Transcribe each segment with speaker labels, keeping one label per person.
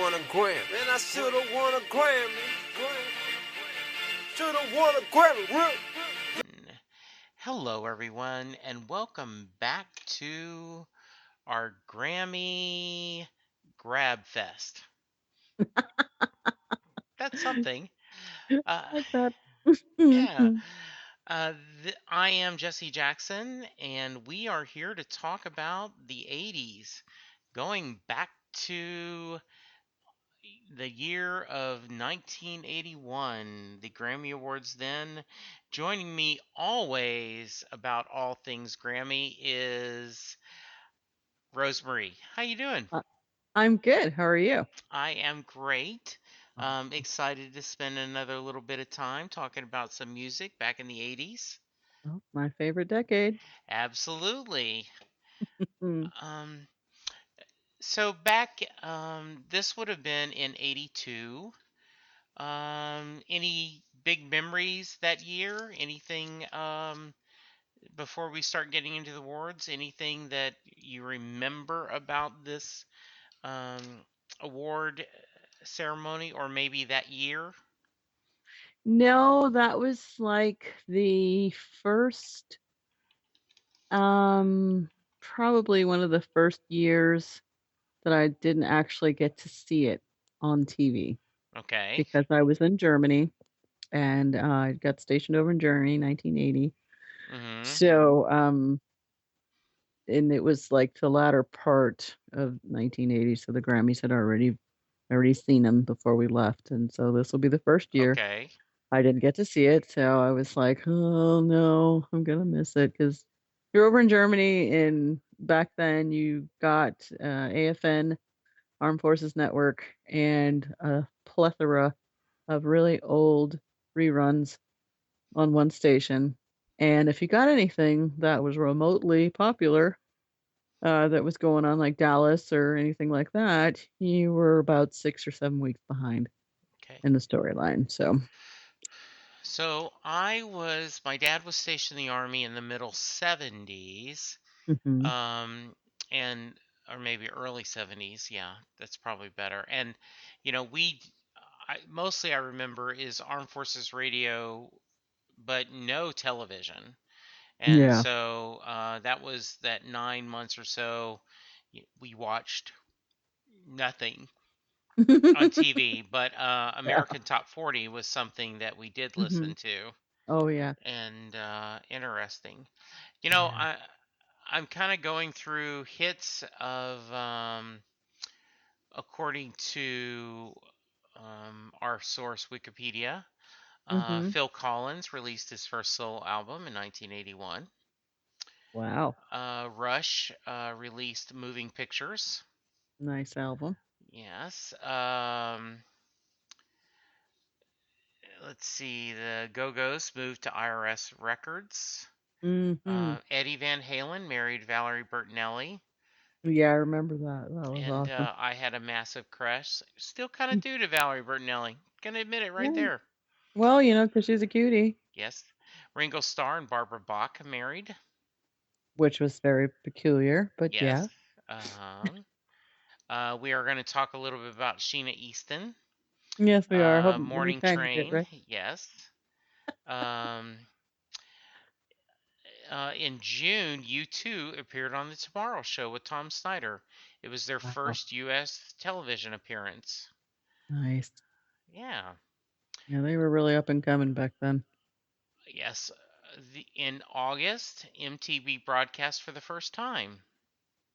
Speaker 1: won a Grammy. Man, I should have won a Grammy. Should have won a Grammy.
Speaker 2: Hello, everyone, and welcome back to our Grammy Gabfest. That's something. Uh,
Speaker 3: Like that.
Speaker 2: yeah. I am Jesse Jackson, and we are here to talk about the 80s, going back to the year of 1981, the Grammy Awards then. Joining me always about all things Grammy is Rosemarie. How you doing?
Speaker 3: I'm good. How are you?
Speaker 2: I am great. Excited to spend another little bit of time talking about some music back in the 80s.
Speaker 3: Oh, my favorite decade.
Speaker 2: Absolutely.
Speaker 3: Mm.
Speaker 2: Um, so back, this would have been in 82. Any big memories that year? Anything before we start getting into the awards? Anything that you remember about this um, award ceremony or maybe that year?
Speaker 3: No, that was like the first, um, probably one of the first years that I didn't actually get to see it on TV
Speaker 2: Okay.
Speaker 3: because I was in Germany and I got stationed over in Germany, 1980.
Speaker 2: Mm-hmm.
Speaker 3: So, and it was like the latter part of 1980. So the Grammys had already seen them before we left, and so this will be the first year
Speaker 2: Okay.
Speaker 3: I didn't get to see it. So I was like, oh no, I'm gonna miss it because you're over in Germany, and back then you got AFN, Armed Forces Network, and a plethora of really old reruns on one station. And if you got anything that was remotely popular, that was going on, like Dallas or anything like that, you were about 6 or 7 weeks behind
Speaker 2: Okay.
Speaker 3: in the storyline. So,
Speaker 2: So my dad was stationed in the Army in the middle 70s,
Speaker 3: mhm.
Speaker 2: um, and, or maybe early 70s. Yeah, that's probably better. And, you know, mostly I remember is Armed Forces Radio, but no television. And
Speaker 3: Yeah.
Speaker 2: so that was that 9 months or so. We watched nothing on TV, but
Speaker 3: Yeah.
Speaker 2: American Top 40 was something that we did listen
Speaker 3: Mhm.
Speaker 2: to,
Speaker 3: Oh, yeah.
Speaker 2: and interesting.
Speaker 3: Yeah.
Speaker 2: I'm kind of going through hits of, according to our source Wikipedia.
Speaker 3: Mhm.
Speaker 2: Phil Collins released his first solo album in 1981.
Speaker 3: Wow.
Speaker 2: Rush released Moving Pictures.
Speaker 3: Nice album.
Speaker 2: Yes. Let's see. The Go Go's moved to IRS Records.
Speaker 3: Mhm.
Speaker 2: Eddie Van Halen married Valerie Bertinelli.
Speaker 3: Yeah, I remember that. That was
Speaker 2: And
Speaker 3: awesome.
Speaker 2: I had a massive crush. Still kind of do to Valerie Bertinelli. Gonna admit it right
Speaker 3: Yeah.
Speaker 2: there.
Speaker 3: Well, 'cause she's a cutie,
Speaker 2: Yes. Ringo Starr and Barbara Bach married.
Speaker 3: which was very peculiar, but
Speaker 2: Yes.
Speaker 3: yeah.
Speaker 2: Um, we are going to talk a little bit about Sheena Easton.
Speaker 3: Yes, we are. Hope we
Speaker 2: Morning
Speaker 3: kind of did,
Speaker 2: Train.
Speaker 3: right?
Speaker 2: Yes. Um, in June, U2 appeared on The Tomorrow Show with Tom Snyder. It was their
Speaker 3: Wow.
Speaker 2: first U.S. television appearance.
Speaker 3: Nice.
Speaker 2: Yeah.
Speaker 3: Yeah, they were really up and coming back then.
Speaker 2: Yes. In August, MTV broadcast for the first time.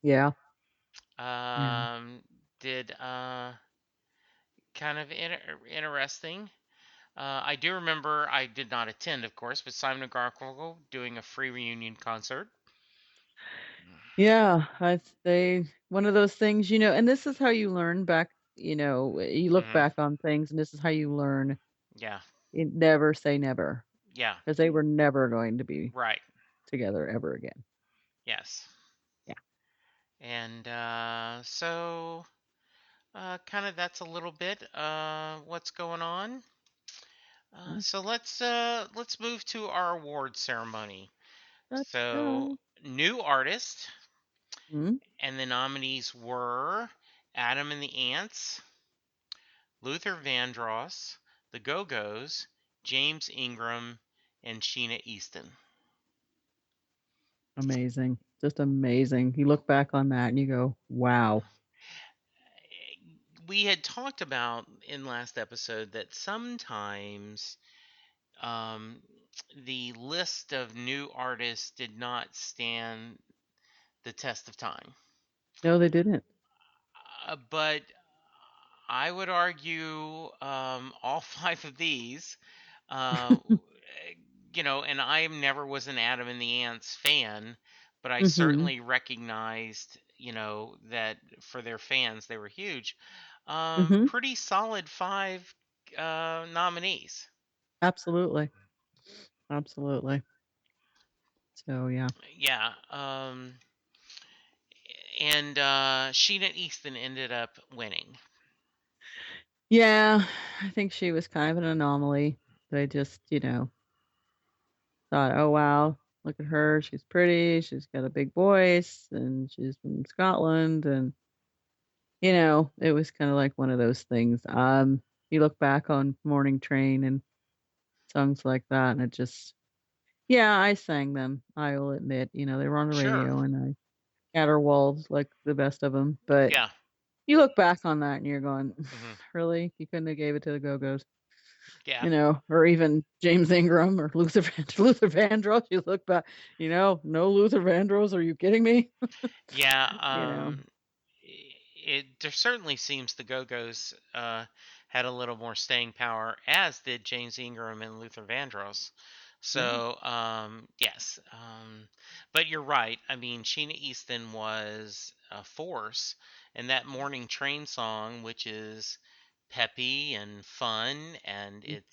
Speaker 3: Yeah. Yeah.
Speaker 2: Um, did kind of interesting. I do remember I did not attend, of course, but Simon and Garfunkel doing a free reunion concert.
Speaker 3: Yeah, I they one of those things, and this is how you learn back, you look
Speaker 2: Hmm.
Speaker 3: back on things and this is how you learn.
Speaker 2: Yeah,
Speaker 3: Never say never,
Speaker 2: yeah,
Speaker 3: because they were never going to be
Speaker 2: right.
Speaker 3: together ever again.
Speaker 2: Yes.
Speaker 3: Yeah.
Speaker 2: And so, kind of that's a little bit what's going on.
Speaker 3: Yeah.
Speaker 2: So let's move to our award ceremony.
Speaker 3: Let's
Speaker 2: So
Speaker 3: go.
Speaker 2: new artist,
Speaker 3: Mhm.
Speaker 2: and the nominees were Adam and the Ants, Luther Vandross, the Go-Go's, James Ingram, and Sheena Easton.
Speaker 3: Amazing. Just amazing. You look back on that and you go, wow.
Speaker 2: We had talked about in last episode that sometimes um, the list of new artists did not stand the test of time.
Speaker 3: No, they didn't.
Speaker 2: But I would argue all five of these, uh, and I never was an Adam and the Ants fan, but I
Speaker 3: Mm-hmm.
Speaker 2: certainly recognized, that for their fans, they were huge.
Speaker 3: Mm-hmm.
Speaker 2: Pretty solid five nominees.
Speaker 3: Absolutely. Absolutely. So yeah.
Speaker 2: Yeah. And Sheena Easton ended up winning.
Speaker 3: Yeah, I think she was kind of an anomaly. They just, thought, oh wow, look at her. She's pretty. She's got a big voice and she's from Scotland. And, it was kind of like one of those things. You look back on Morning Train and songs like that, and it just, yeah, I sang them. I will admit, they were on the
Speaker 2: Sure.
Speaker 3: radio and I caterwauled like the best of them. But
Speaker 2: Yeah.
Speaker 3: you look back on that and you're going,
Speaker 2: Hmm.
Speaker 3: really? You couldn't have gave it to the Go-Go's,
Speaker 2: Yeah.
Speaker 3: or even James Ingram or Luther Vandross. You look back, no Luther Vandross. Are you kidding me?
Speaker 2: Yeah.
Speaker 3: you know,
Speaker 2: It there certainly seems the Go-Go's had a little more staying power, as did James Ingram and Luther Vandross.
Speaker 3: yeah,
Speaker 2: So yes, but you're right. I mean, Sheena Easton was a force, and that Morning Train song, which is peppy and fun, and it's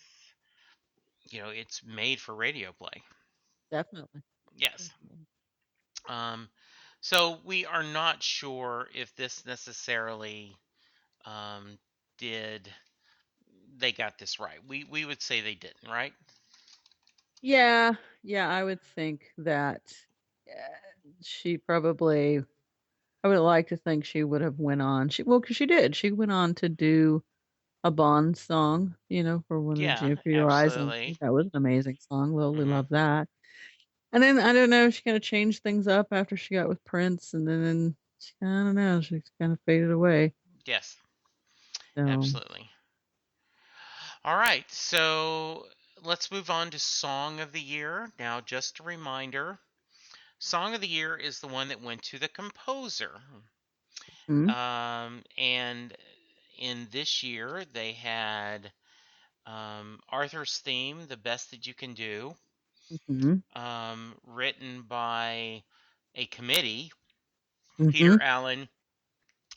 Speaker 2: made for radio play.
Speaker 3: definitely.
Speaker 2: Yes.
Speaker 3: Definitely.
Speaker 2: Um, so we are not sure if this necessarily um, did they got this right. We would say they didn't, right?
Speaker 3: Yeah, yeah, I would think that she probably. I would like to think she would have went on. Because she did. She went on to do a Bond song, for one of
Speaker 2: Yeah,
Speaker 3: For Your Eyes on
Speaker 2: absolutely.
Speaker 3: Me. That was an amazing song. Lily
Speaker 2: Hmm.
Speaker 3: loved that. And then I don't know, she kind of changed things up after she got with Prince, and then I don't know, she kind of faded away.
Speaker 2: Yes,
Speaker 3: So,
Speaker 2: absolutely. All right, so let's move on to Song of the Year. Now, just a reminder, Song of the Year is the one that went to the composer.
Speaker 3: mm,
Speaker 2: And in this year, they had Arthur's theme, The Best That You Can Do,
Speaker 3: mhm,
Speaker 2: written by a committee:
Speaker 3: mhm,
Speaker 2: Peter Allen,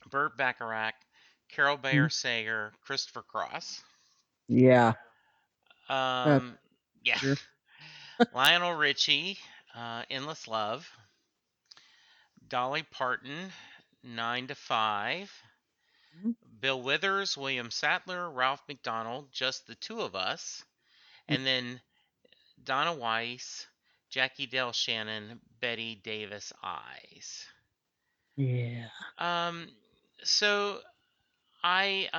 Speaker 2: Burt Bacharach, Carol
Speaker 3: mm,
Speaker 2: Bayer Sager, Christopher Cross.
Speaker 3: yeah, that's
Speaker 2: Um, yeah,
Speaker 3: true.
Speaker 2: Lionel Richie, Endless Love, Dolly Parton, 9 to 5,
Speaker 3: Mhm,
Speaker 2: Bill Withers, William Sattler, Ralph McDonald, Just the Two of Us,
Speaker 3: mm,
Speaker 2: and then Donna Weiss, Jackie Dale Shannon, Bette Davis Eyes.
Speaker 3: yeah.
Speaker 2: Um, so I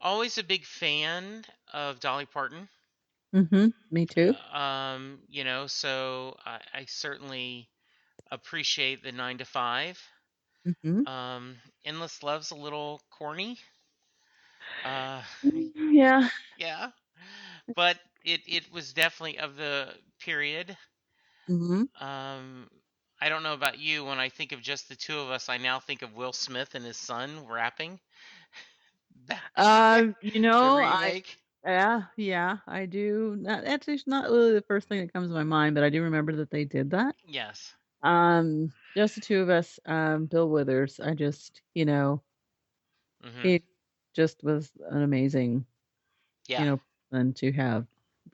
Speaker 2: always a big fan of Dolly Parton.
Speaker 3: Me too.
Speaker 2: So I certainly appreciate the 9 to 5.
Speaker 3: Mhm.
Speaker 2: Endless Love's a little corny. Uh,
Speaker 3: Yeah.
Speaker 2: yeah, but it was definitely of the period.
Speaker 3: Mhm.
Speaker 2: Um, I don't know about you. When I think of Just the Two of Us, I now think of Will Smith and his son rapping. Back the
Speaker 3: I
Speaker 2: remake.
Speaker 3: yeah, I do. That's just not really the first thing that comes to my mind, but I do remember that they did that.
Speaker 2: Yes.
Speaker 3: Just the two of us, Bill Withers. I just,
Speaker 2: Hmm.
Speaker 3: he just was an amazing,
Speaker 2: Yeah.
Speaker 3: person to have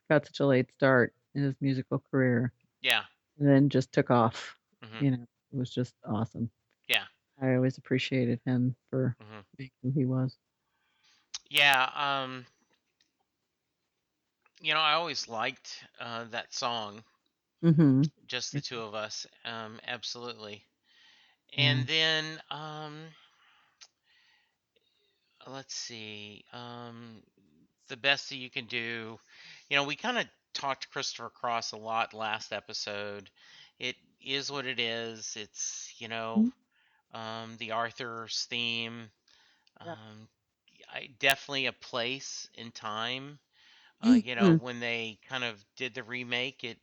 Speaker 3: got such a late start in his musical career
Speaker 2: Yeah.
Speaker 3: and then just took off.
Speaker 2: Hmm.
Speaker 3: It was just awesome.
Speaker 2: Yeah.
Speaker 3: I always appreciated him for
Speaker 2: Hmm.
Speaker 3: being who he was.
Speaker 2: Yeah. I always liked that song,
Speaker 3: Mhm.
Speaker 2: Just the Two of Us. Absolutely.
Speaker 3: Yeah.
Speaker 2: And then let's see. The best that you can do. We kind of talked Christopher Cross a lot last episode. It is what it is. It's
Speaker 3: Mhm.
Speaker 2: the Arthur's theme.
Speaker 3: Yeah.
Speaker 2: Um, definitely a place in time.
Speaker 3: Mhm.
Speaker 2: When they kind of did the remake,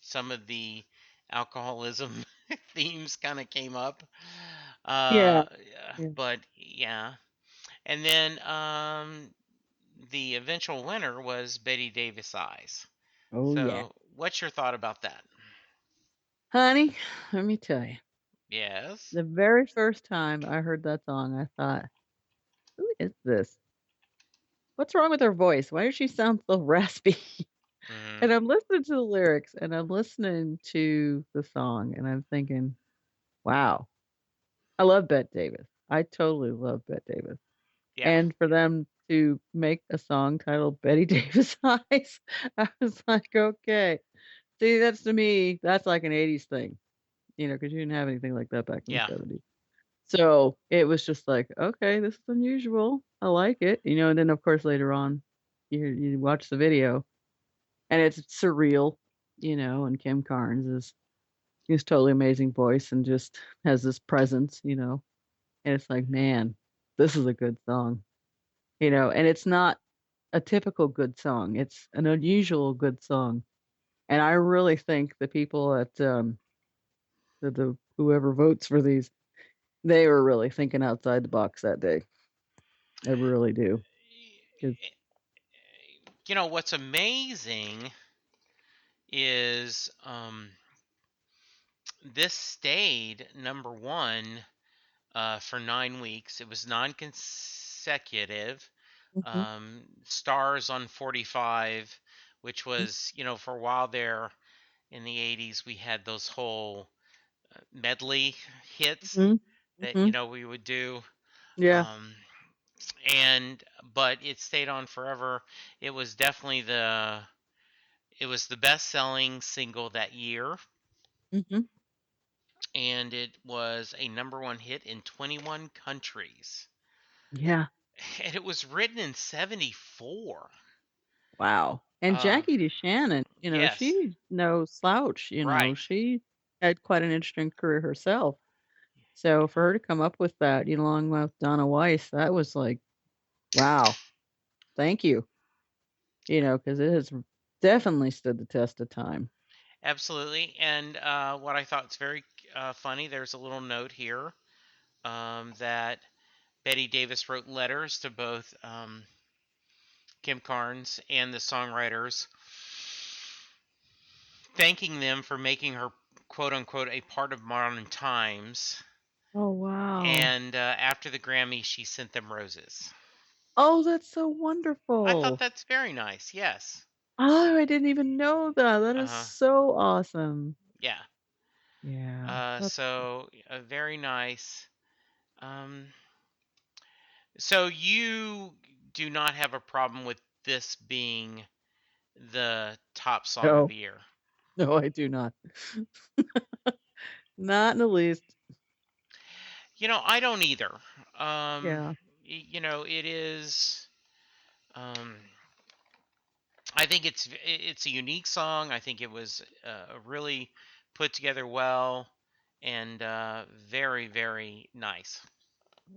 Speaker 2: some of the alcoholism themes kind of came up.
Speaker 3: Yeah. Yeah.
Speaker 2: But yeah, and then the eventual winner was Bette Davis Eyes.
Speaker 3: Oh yeah.
Speaker 2: So, what's your thought about that?
Speaker 3: Honey, let me tell you.
Speaker 2: Yes.
Speaker 3: The very first time I heard that song, I thought, "Who is this? What's wrong with her voice? Why does she sound so raspy?"
Speaker 2: Hmm.
Speaker 3: And I'm listening to the lyrics and I'm listening to the song and I'm thinking, "Wow, I love Bette Davis. I totally love Bette Davis."
Speaker 2: Yeah.
Speaker 3: And for them to make a song titled Bette Davis Eyes, I was like, "Okay." See, that's to me, that's like an '80s thing, because you didn't have anything like that back in the
Speaker 2: Yeah.
Speaker 3: '70s. So, it was just like, "Okay, this is unusual. I like it," and then, of course, later on, you watch the video, and it's surreal, and Kim Carnes is totally amazing voice and just has this presence, and it's like, "Man, this is a good song," and it's not a typical good song, it's an unusual good song, and I really think the people at, the whoever votes for these, they were really thinking outside the box that day. I really do. 'Cause
Speaker 2: What's amazing is this stayed number one for 9 weeks. It was non consecutive.
Speaker 3: Mhm,
Speaker 2: Stars on 45, which
Speaker 3: mm,
Speaker 2: was, for a while there in the 80s, we had those whole medley hits
Speaker 3: mhm,
Speaker 2: that,
Speaker 3: mhm.
Speaker 2: we would do.
Speaker 3: Yeah,
Speaker 2: Um, and, but it stayed on forever. It was definitely it was the best selling single that year.
Speaker 3: mhm.
Speaker 2: And it was a number one hit in 21 countries.
Speaker 3: Yeah,
Speaker 2: And it was written in 74.
Speaker 3: wow. And
Speaker 2: Uh,
Speaker 3: Jackie DeShannon,
Speaker 2: yes,
Speaker 3: she's no slouch,
Speaker 2: right.
Speaker 3: she had quite an interesting career herself. So for her to come up with that, along with Donna Weiss, that was like, wow, thank you, because it has definitely stood the test of time.
Speaker 2: Absolutely. And what I thought is very funny, there's a little note here that Betty Davis wrote letters to both Kim Carnes and the songwriters, thanking them for making her quote unquote a part of modern times.
Speaker 3: Oh, wow.
Speaker 2: And after the Grammy, she sent them roses.
Speaker 3: Oh, that's so
Speaker 2: I thought
Speaker 3: wonderful.
Speaker 2: that's very nice. Yes.
Speaker 3: Oh, I didn't even know that. That
Speaker 2: Uh
Speaker 3: is
Speaker 2: huh.
Speaker 3: so awesome.
Speaker 2: Yeah.
Speaker 3: Yeah, that's
Speaker 2: So very nice. Um, so you do not have a problem with this being the top song of
Speaker 3: no,
Speaker 2: the year.
Speaker 3: no, I do not. Not in the least.
Speaker 2: I don't either.
Speaker 3: Yeah.
Speaker 2: It is. Um, I think it's a unique song. I think it was really put together well and very very nice.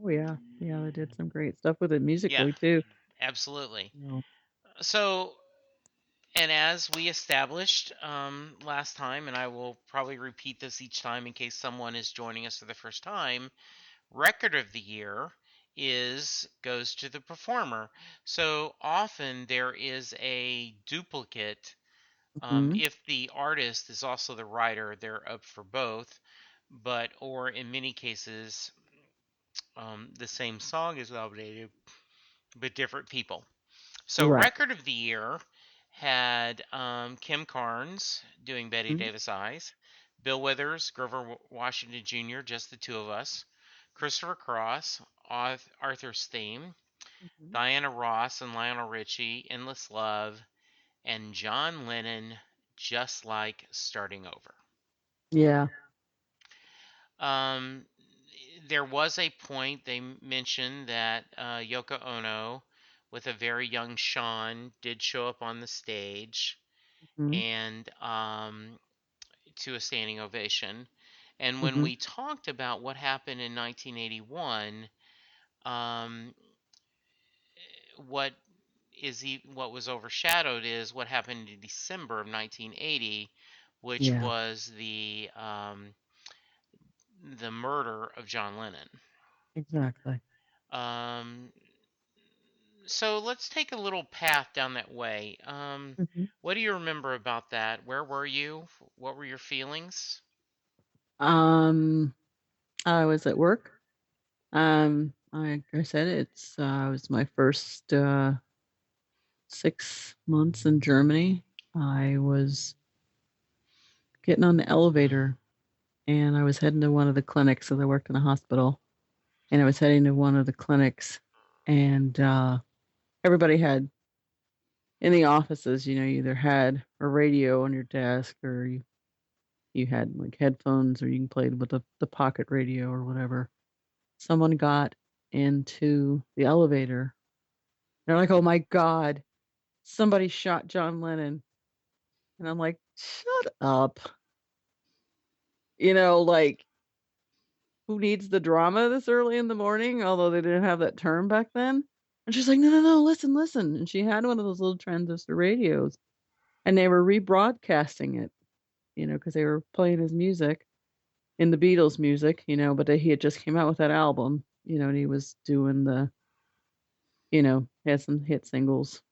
Speaker 3: Oh, yeah. Yeah, they did some great stuff with it
Speaker 2: Yeah,
Speaker 3: musically too.
Speaker 2: absolutely.
Speaker 3: No.
Speaker 2: So, and as we established last time, and I will probably repeat this each time in case someone is joining us for the first time, record of the year is goes to the performer. So often there is a duplicate.
Speaker 3: Mhm.
Speaker 2: If the artist is also the writer, they're up for both. But or in many cases, the same song is nominated, but different people. So
Speaker 3: Right.
Speaker 2: record of the year had Kim Carnes doing Bette
Speaker 3: Mhm.
Speaker 2: Davis Eyes, Bill Withers, Grover Washington Jr., just the two of us, Christopher Cross, Arthur's Theme,
Speaker 3: Mhm.
Speaker 2: Diana Ross and Lionel Richie, Endless Love, and John Lennon, Just Like Starting Over.
Speaker 3: Yeah.
Speaker 2: Um, there was a point they mentioned that Yoko Ono, with a very young Sean, did show up on the stage
Speaker 3: Mhm.
Speaker 2: and to a standing ovation. And when
Speaker 3: Mhm.
Speaker 2: we talked about what happened in 1981, um, what what was overshadowed is what happened in December of 1980, which
Speaker 3: Yeah,
Speaker 2: was the murder of John Lennon.
Speaker 3: exactly.
Speaker 2: Um, so let's take a little path down that way.
Speaker 3: Mhm.
Speaker 2: What do you remember about that? Where were you? What were your feelings?
Speaker 3: Um, I was at work. Like I said, it was my first 6 months in Germany. I was getting on the elevator and I was heading to one of the clinics. So I worked in a hospital, and I was heading to one of the clinics, and everybody had in the offices, you either had a radio on your desk or you had like headphones or you can play with the pocket radio or whatever. Someone got into the elevator. They're like, "Oh my God, somebody shot John Lennon." And I'm like, "Shut up." Like, who needs the drama this early in the morning? Although they didn't have that term back then. And she's like, "No, no, no, listen, listen." And she had one of those little transistor radios and they were rebroadcasting it, because they were playing his music in the Beatles music, but he had just came out with that album, and he was doing he had some hit singles,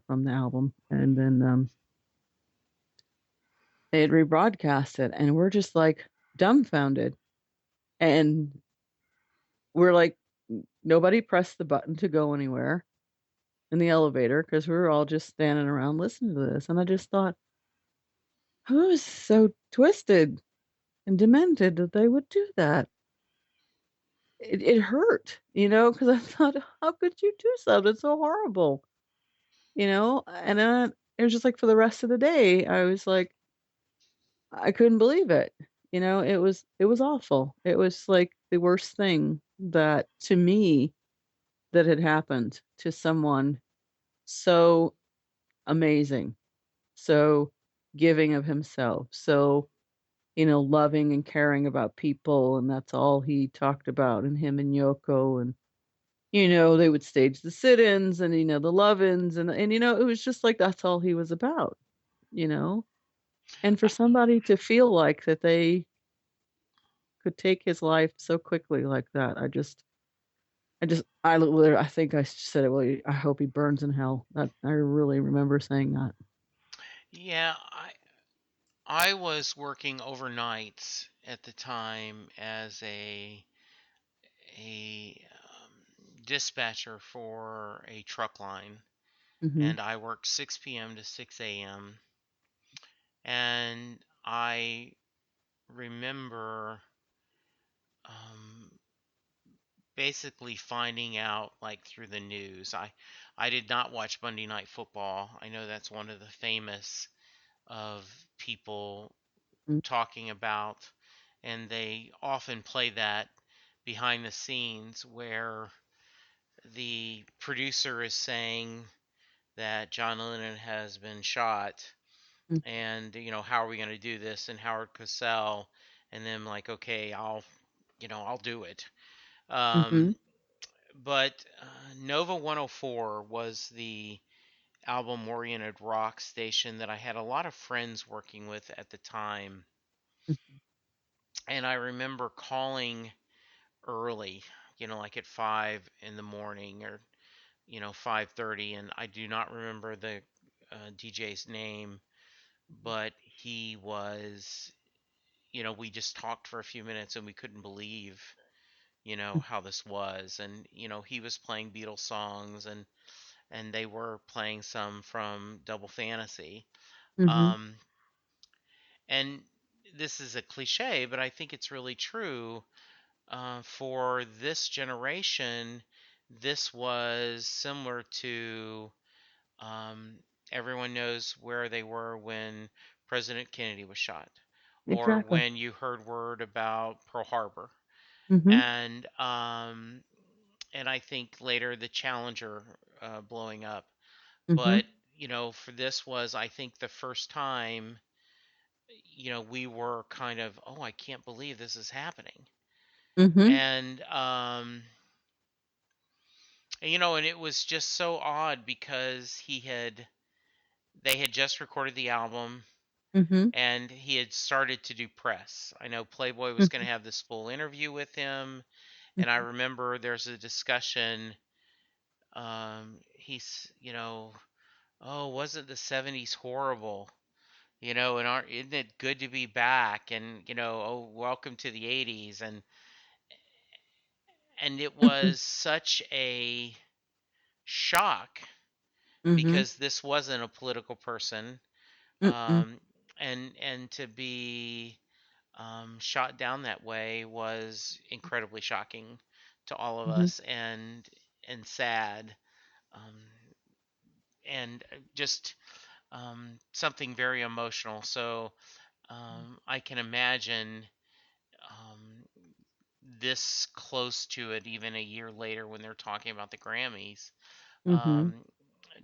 Speaker 3: from the album. And then they had rebroadcast it and we're just like dumbfounded. And we're like, nobody pressed the button to go anywhere in the elevator because we were all just standing around listening to this. And I just thought, who is so twisted and demented that they would do that? It hurt, because I thought, how could you do something so horrible? And then it was just like for the rest of the day, I was like, I couldn't believe it. It was awful. It was like the worst thing that to me that had happened to someone so amazing, so giving of himself, so loving and caring about people, and that's all he talked about. And him and Yoko, and they would stage the sit-ins and the love-ins, and it was just like that's all he was about, you know. And for
Speaker 2: Uh,
Speaker 3: somebody to feel like that they could take his life so quickly like that, I think I said it. Well, I hope he burns in hell. That I really remember saying that.
Speaker 2: yeah, I was working overnights at the time as a dispatcher for a truck line,
Speaker 3: Mhm.
Speaker 2: and I worked 6 p.m. to 6 a.m. And I remember um, basically finding out like through the news. I did not watch Monday Night Football. I know that's one of the famous of people
Speaker 3: Mm.
Speaker 2: talking about, and they often play that behind the scenes where the producer is saying that John Lennon has been shot,
Speaker 3: Mm.
Speaker 2: and how are we going to do this? And Howard Cosell, and then like, okay, I'll do it. Um,
Speaker 3: Mhm.
Speaker 2: but Nova 104 was the album oriented rock station that I had a lot of friends working with at the time.
Speaker 3: Mhm.
Speaker 2: And I remember calling early, like at 5 in the morning or 5:30, and I do not remember the DJ's name, but he was, we just talked for a few minutes and we couldn't believe, how this was. And he was playing Beatles songs, and they were playing some from Double Fantasy.
Speaker 3: Mhm.
Speaker 2: Um, and this is a cliche, but I think it's really true. For this generation, this was similar to um, everyone knows where they were when President Kennedy was shot, or
Speaker 3: Exactly.
Speaker 2: when you heard word about Pearl Harbor.
Speaker 3: Mhm.
Speaker 2: And I think later the Challenger blowing up.
Speaker 3: Mhm.
Speaker 2: But for this was, I think, the first time we were kind of, oh, I can't believe this is happening.
Speaker 3: Mhm.
Speaker 2: And and it was just so odd because they had just recorded the album
Speaker 3: Mhm.
Speaker 2: and he had started to do press. I know Playboy was going to
Speaker 3: Mhm.
Speaker 2: have this full interview with him, and I
Speaker 3: Mhm.
Speaker 2: remember there's a discussion. He's, oh, wasn't the '70s horrible? And isn't it good to be back? And oh, welcome to the '80s. And it
Speaker 3: Mhm.
Speaker 2: was such a shock
Speaker 3: Mhm.
Speaker 2: because this wasn't a political person,
Speaker 3: Mm-mm.
Speaker 2: um, and to be shot down that way was incredibly shocking to all of
Speaker 3: Mhm.
Speaker 2: us, and sad, um, and just something very emotional. So I can imagine um, this close to it, even a year later when they're talking about the Grammys,
Speaker 3: Mhm.
Speaker 2: um,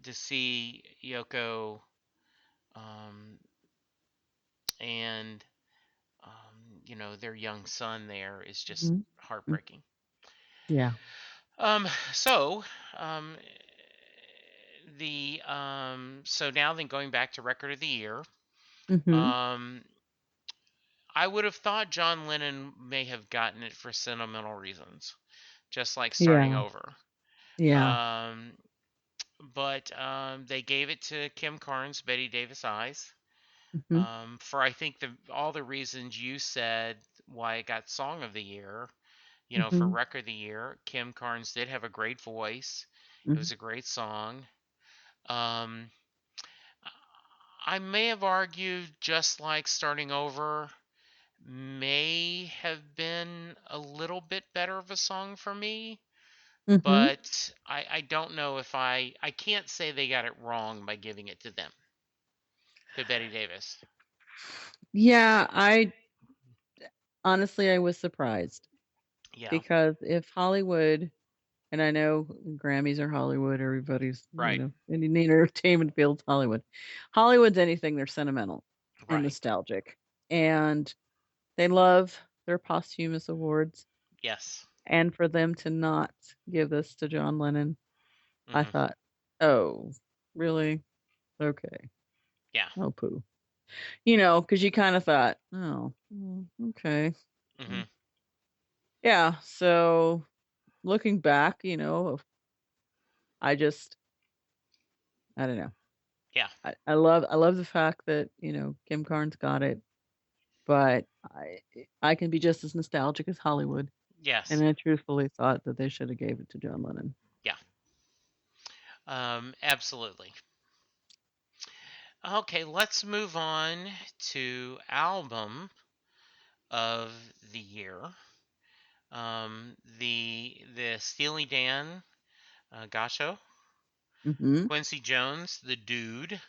Speaker 2: to see Yoko um, and their young son there is just
Speaker 3: Mhm. Mm.
Speaker 2: heartbreaking.
Speaker 3: Yeah.
Speaker 2: So um, the so now then going back to record of the year,
Speaker 3: Mhm.
Speaker 2: um, I would have thought John Lennon may have gotten it for sentimental reasons, just like starting
Speaker 3: Yeah.
Speaker 2: over.
Speaker 3: Yeah.
Speaker 2: Um, but they gave it to Kim Carnes, Bette Davis Eyes,
Speaker 3: Mhm.
Speaker 2: for I think all the reasons you said why it got Song of the Year. For
Speaker 3: Mhm.
Speaker 2: Record of the Year, Kim Carnes did have a great voice. It
Speaker 3: Mhm.
Speaker 2: was a great song. Um, I may have argued just like starting over may have been a little bit better of a song for me,
Speaker 3: Mhm.
Speaker 2: but I don't know if I can't say they got it wrong by giving it to them, to Betty Davis.
Speaker 3: Yeah, I honestly I was surprised
Speaker 2: Yeah,
Speaker 3: because if Hollywood, and I know Grammys are Hollywood, everybody's,
Speaker 2: right,
Speaker 3: in the entertainment field's Hollywood. Hollywood's anything, they're sentimental and
Speaker 2: right.
Speaker 3: nostalgic. And they love their posthumous awards.
Speaker 2: Yes.
Speaker 3: And for them to not give this to John Lennon, I
Speaker 2: Mhm.
Speaker 3: thought, "Oh, really? Okay.
Speaker 2: Yeah.
Speaker 3: Oh, poo." Because you kinda thought, "Oh, okay." Mm.
Speaker 2: Mhm.
Speaker 3: Yeah, so looking back, I just I don't know.
Speaker 2: Yeah.
Speaker 3: I love the fact that, Kim Carnes got it, but I can be just as nostalgic as Hollywood,
Speaker 2: Yes.
Speaker 3: and I truthfully thought that they shoulda gave it to John Lennon.
Speaker 2: Yeah. Absolutely. Okay, let's move on to album of the year. The Steely Dan, Gasho,
Speaker 3: Mhm.
Speaker 2: Quincy Jones, The Dude,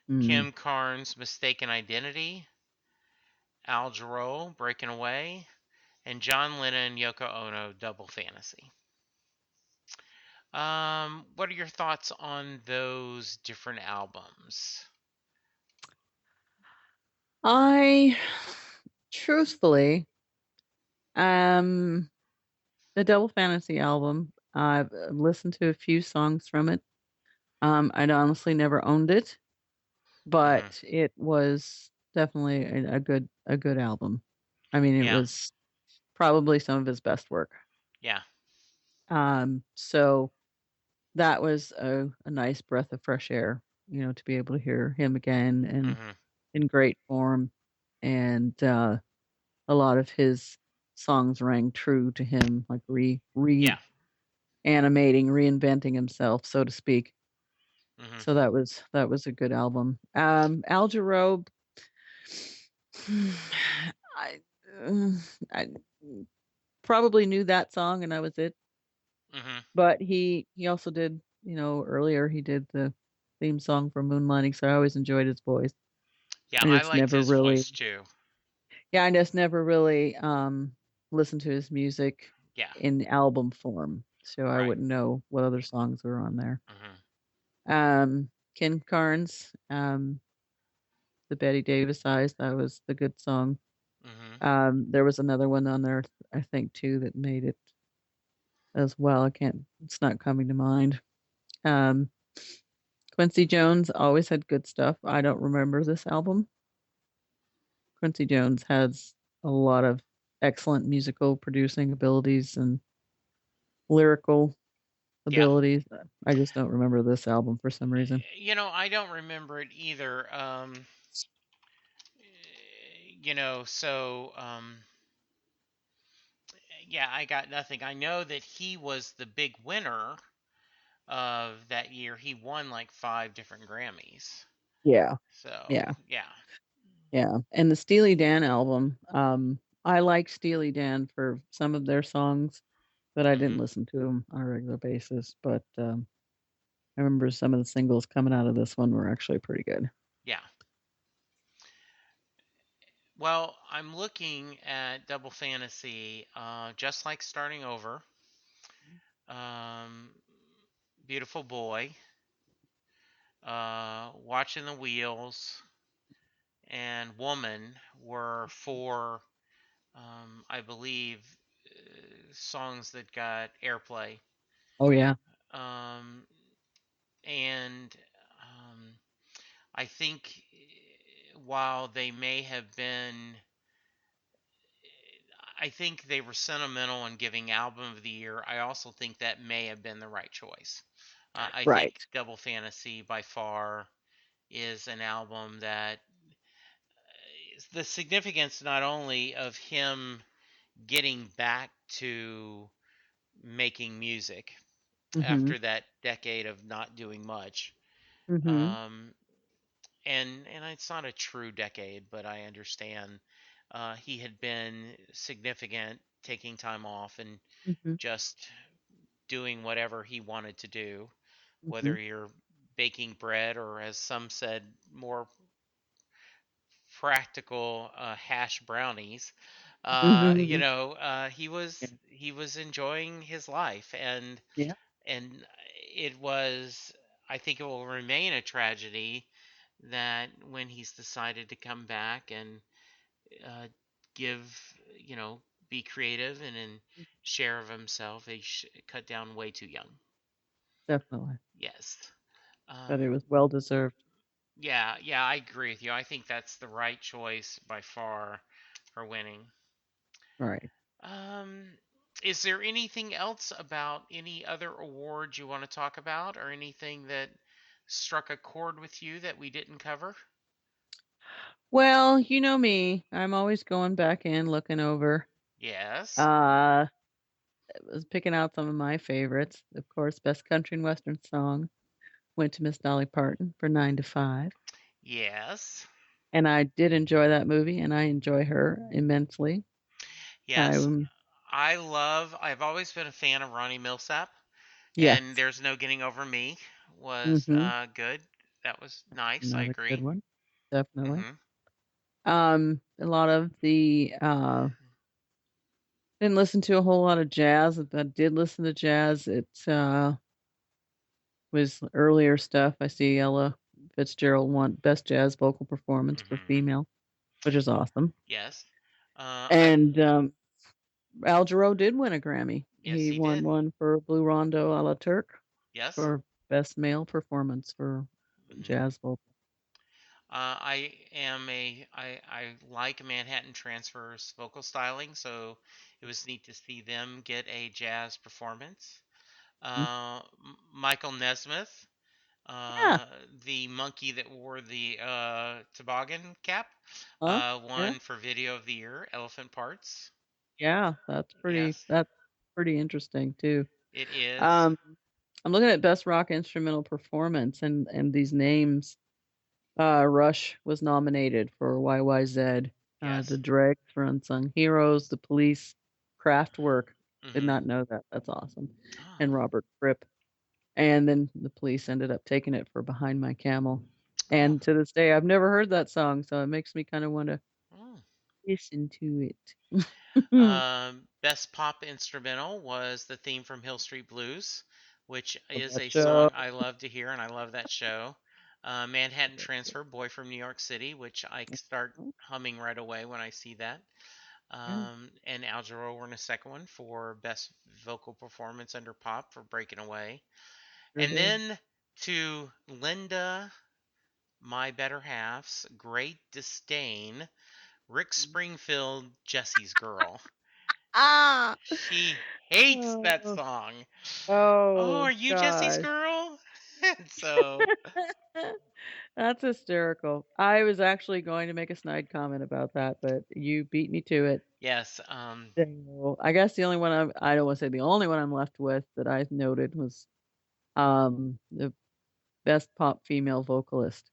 Speaker 3: Mm.
Speaker 2: Kim Carnes, Mistaken Identity, Al Jarreau, Breaking Away, and John Lennon, Yoko Ono, Double Fantasy. What are your thoughts on those different albums?
Speaker 3: I truthfully, um, the Double Fantasy album, I've listened to a few songs from it. I'd honestly never owned it,
Speaker 2: Hmm.
Speaker 3: but it was definitely a good album. I mean, it
Speaker 2: Yeah,
Speaker 3: was probably some of his best work.
Speaker 2: yeah.
Speaker 3: So that was a nice breath of fresh air, to be able to hear him again and
Speaker 2: Hmm.
Speaker 3: in great form. And a lot of his songs rang true to him, like
Speaker 2: Yeah.
Speaker 3: reanimating, reinventing himself, so to speak.
Speaker 2: Hmm.
Speaker 3: So that was a good album. Al Jarreau, I uh, I probably knew that song and that was it.
Speaker 2: Hmm.
Speaker 3: But he also did, earlier he did the theme song for Moonlighting, so I always enjoyed his voice.
Speaker 2: Yeah,
Speaker 3: I
Speaker 2: I
Speaker 3: just
Speaker 2: liked
Speaker 3: never
Speaker 2: his
Speaker 3: really
Speaker 2: voice too.
Speaker 3: Yeah, I just never really, listen to his music
Speaker 2: Yeah.
Speaker 3: in album form, so I
Speaker 2: Right.
Speaker 3: wouldn't know what other songs were on there.
Speaker 2: Mhm.
Speaker 3: Ken Carnes, the Bette Davis Eyes, that was the good song.
Speaker 2: Mhm.
Speaker 3: There was another one on there, I think, too, that made it as well. It's not coming to mind. Um, Quincy Jones always had good stuff. I don't remember this album. Quincy Jones has a lot of excellent musical producing abilities and lyrical
Speaker 2: Yeah.
Speaker 3: abilities. I just don't remember this album for some reason.
Speaker 2: I don't remember it either. Yeah, I got nothing. I know that he was the big winner of that year. He won like 5 different Grammys.
Speaker 3: Yeah,
Speaker 2: So,
Speaker 3: yeah,
Speaker 2: yeah.
Speaker 3: yeah. And the Steely Dan album, I like Steely Dan for some of their songs, but I didn't
Speaker 2: Mhm.
Speaker 3: listen to them on a regular basis. But I remember some of the singles coming out of this one were actually pretty good.
Speaker 2: Yeah. Well, I'm looking at Double Fantasy, just like starting over. Um, Beautiful Boy, Watching the Wheels, and Woman were four, I believe, songs that got airplay.
Speaker 3: Oh yeah.
Speaker 2: Um, and I think while they may have been, I think they were sentimental in giving Album of the Year. I also think that may have been the right choice. I think
Speaker 3: Right.
Speaker 2: Double Fantasy by far is an album that the significance not only of him getting back to making music
Speaker 3: Mhm.
Speaker 2: after that decade of not doing much.
Speaker 3: Mhm.
Speaker 2: Um, and it's not a true decade, but I understand he had been significant, taking time off and
Speaker 3: Mhm.
Speaker 2: just doing whatever he wanted to do,
Speaker 3: Mhm.
Speaker 2: whether you're baking bread or, as some said, more practical hash brownies.
Speaker 3: Mhm. Yeah.
Speaker 2: He was enjoying his life,
Speaker 3: Yeah.
Speaker 2: and it was. I think it will remain a tragedy that when he's decided to come back and uh, give, be creative and share of himself, he cut down way too young.
Speaker 3: Definitely.
Speaker 2: Yes.
Speaker 3: But it
Speaker 2: Um,
Speaker 3: was well deserved.
Speaker 2: yeah, yeah, I agree with you. I think that's the right choice by far for winning.
Speaker 3: Right.
Speaker 2: Um, is there anything else about any other awards you want to talk about, or anything that struck a chord with you that we didn't cover?
Speaker 3: Well, you know me. I'm always going back in, looking over.
Speaker 2: Yes.
Speaker 3: Uh, I was picking out some of my favorites. Of course, Best Country and Western Song went to Miss Dolly Parton for 9 to 5.
Speaker 2: Yes.
Speaker 3: And I did enjoy that movie, and I enjoy her immensely.
Speaker 2: Yes.
Speaker 3: Um,
Speaker 2: I've always been a fan of Ronnie Millsap,
Speaker 3: yes.
Speaker 2: and There's No Getting Over Me was
Speaker 3: Mhm.
Speaker 2: good. That was nice. I
Speaker 3: Another good
Speaker 2: agree.
Speaker 3: one. Definitely.
Speaker 2: Mhm.
Speaker 3: A lot of the didn't listen to a whole lot of jazz, but I did listen to jazz. It was earlier stuff. I see Ella Fitzgerald won Best Jazz Vocal Performance for
Speaker 2: Mhm.
Speaker 3: Female, which is awesome.
Speaker 2: Yes. I
Speaker 3: And Al Jarreau did win a Grammy.
Speaker 2: Yes,
Speaker 3: He
Speaker 2: he
Speaker 3: won
Speaker 2: did.
Speaker 3: one for Blue Rondo a la Turk
Speaker 2: Yes.
Speaker 3: for Best Male Performance for
Speaker 2: Mhm.
Speaker 3: jazz vocal.
Speaker 2: I like Manhattan Transfer's vocal styling, so it was neat to see them get a jazz performance.
Speaker 3: Mm.
Speaker 2: Michael Nesmith,
Speaker 3: Yeah.
Speaker 2: the monkey that wore the toboggan cap,
Speaker 3: Huh? Yeah.
Speaker 2: won for Video of the Year, Elephant Parts.
Speaker 3: Yeah.
Speaker 2: Yes,
Speaker 3: That's pretty interesting too.
Speaker 2: it is.
Speaker 3: Um, I'm looking at Best Rock Instrumental Performance and these names. Rush was nominated for YYZ, The
Speaker 2: Yes.
Speaker 3: Dregs for Unsung Heroes, The Police, Kraftwerk. Did
Speaker 2: Mm-hmm.
Speaker 3: not know that. That's awesome.
Speaker 2: Oh.
Speaker 3: And Robert Fripp. And then The Police ended up taking it for Behind My Camel.
Speaker 2: Oh.
Speaker 3: And to this day, I've never heard that song, so it makes me kind of want to
Speaker 2: Oh.
Speaker 3: listen to it.
Speaker 2: Best pop instrumental was the theme from Hill Street Blues, which
Speaker 3: Love
Speaker 2: is
Speaker 3: that
Speaker 2: a
Speaker 3: show.
Speaker 2: song I love to hear, and I love that show. Manhattan Transfer, Boy from New York City, which I start humming right away when I see that.
Speaker 3: Yeah,
Speaker 2: And Al Jarreau won a second one for best vocal performance under pop for Breaking Away.
Speaker 3: sure
Speaker 2: And
Speaker 3: did.
Speaker 2: then to Linda, my better half's great disdain, Rick Springfield, Jesse's Girl.
Speaker 3: Ah!
Speaker 2: She hates that
Speaker 3: Oh,
Speaker 2: song. Oh,
Speaker 3: oh
Speaker 2: are you Jesse's
Speaker 3: gosh.
Speaker 2: girl? So,
Speaker 3: That's hysterical. I was actually going to make a snide comment about that, but you beat me to it.
Speaker 2: yes,
Speaker 3: So I guess the only one I don't want to say the only one I'm left with that I noted was the best pop female vocalist.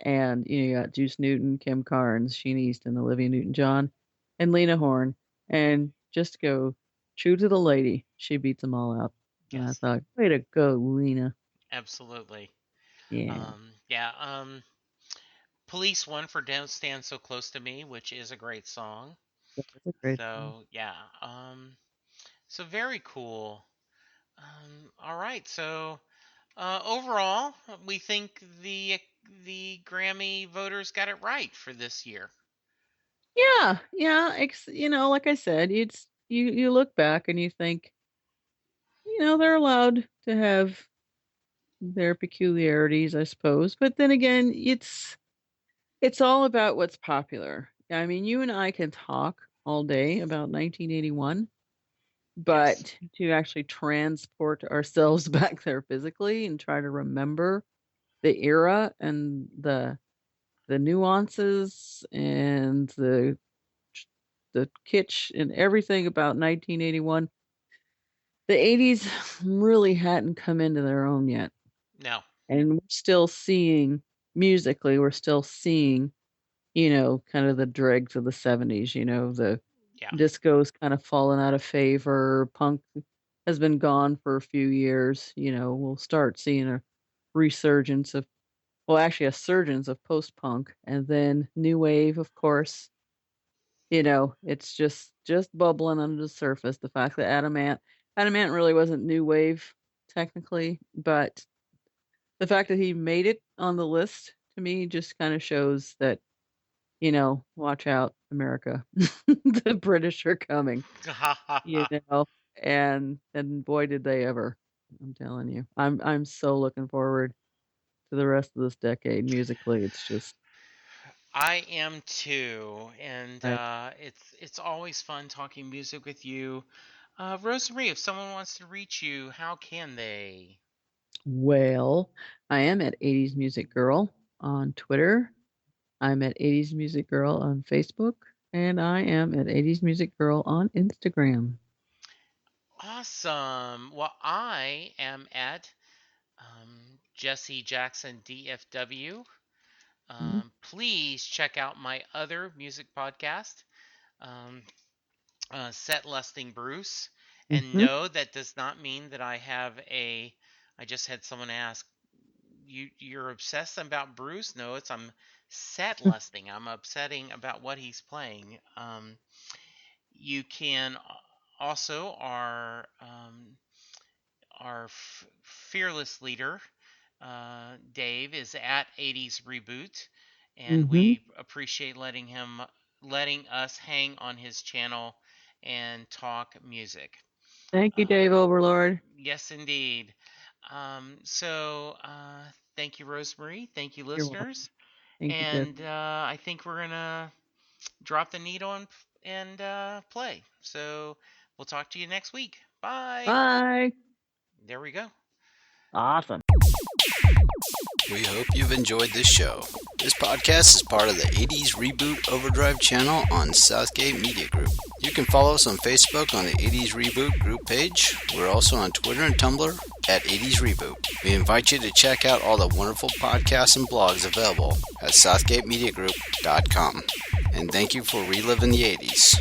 Speaker 3: And you got Juice Newton, Kim Carnes, Sheena Easton, Olivia Newton-John, and Lena Horne. And just to go true to the lady, she beats them all out. And I
Speaker 2: yes,
Speaker 3: thought, way to go, Lena.
Speaker 2: absolutely.
Speaker 3: Yeah,
Speaker 2: Yeah, Police won for Don't Stand So Close to Me, which is a great song.
Speaker 3: that's a great song.
Speaker 2: So, yeah, so very cool. All right, so overall, we think the Grammy voters got it right for this year.
Speaker 3: Yeah, yeah. Like I said, you look back and you think, they're allowed to have their peculiarities, I suppose. But then again, it's all about what's popular. I mean, you and I can talk all day about 1981,
Speaker 2: Yes,
Speaker 3: but to actually transport ourselves back there physically and try to remember the era and the nuances and the kitsch and everything about 1981, the 80's really hadn't come into their own yet.
Speaker 2: no,
Speaker 3: And we're still seeing musically, we're still seeing, kind of the dregs of the 70's, the
Speaker 2: yeah,
Speaker 3: disco's kind of fallen out of favor, punk has been gone for a few years, we'll start seeing a resurgence of well, actually a surgence of post-punk and then new wave, of course. It's just bubbling under the surface. The fact that Adamant really wasn't new wave technically, but the fact that he made it on the list to me just kind of shows that, watch out, America. The British are coming, you know, and boy did they ever. I'm telling you. I'm so looking forward to the rest of this decade musically. It's just
Speaker 2: I am too, and
Speaker 3: I
Speaker 2: it's always fun talking music with you. Rosemarie, if someone wants to reach you, how can they?
Speaker 3: well, I am at 80's Music Girl on Twitter. I'm at 80's Music Girl on Facebook, and I am at 80's Music Girl on Instagram.
Speaker 2: Awesome. Well, I am at Jesse Jackson DFW.
Speaker 3: Mhm.
Speaker 2: Please check out my other music podcast, um, Set Lusting Bruce. And
Speaker 3: Mhm.
Speaker 2: no, that does not mean that I have a. I just had someone ask, you're obsessed about Bruce? No, it's I'm set lusting. I'm upsetting about what he's playing. You can also our fearless leader, Dave, is at 80's Reboot, and
Speaker 3: Mhm.
Speaker 2: we appreciate letting us hang on his channel and talk music.
Speaker 3: Thank you,
Speaker 2: Uh,
Speaker 3: Dave Overlord.
Speaker 2: yes, indeed. So thank you, Rosemarie. Thank you,
Speaker 3: You're welcome.
Speaker 2: listeners.
Speaker 3: Thank you,
Speaker 2: And
Speaker 3: Jesse.
Speaker 2: I think we're gonna drop the needle and play. So we'll talk to you next week. Bye.
Speaker 3: Bye.
Speaker 2: There we go.
Speaker 3: Awesome.
Speaker 4: We hope you've enjoyed this show. This podcast is part of the 80's Reboot Overdrive channel on Southgate Media Group. You can follow us on Facebook on the 80's Reboot group page. We're also on Twitter and Tumblr at 80's Reboot. We invite you to check out all the wonderful podcasts and blogs available at southgatemediagroup.com. And thank you for reliving the 80's.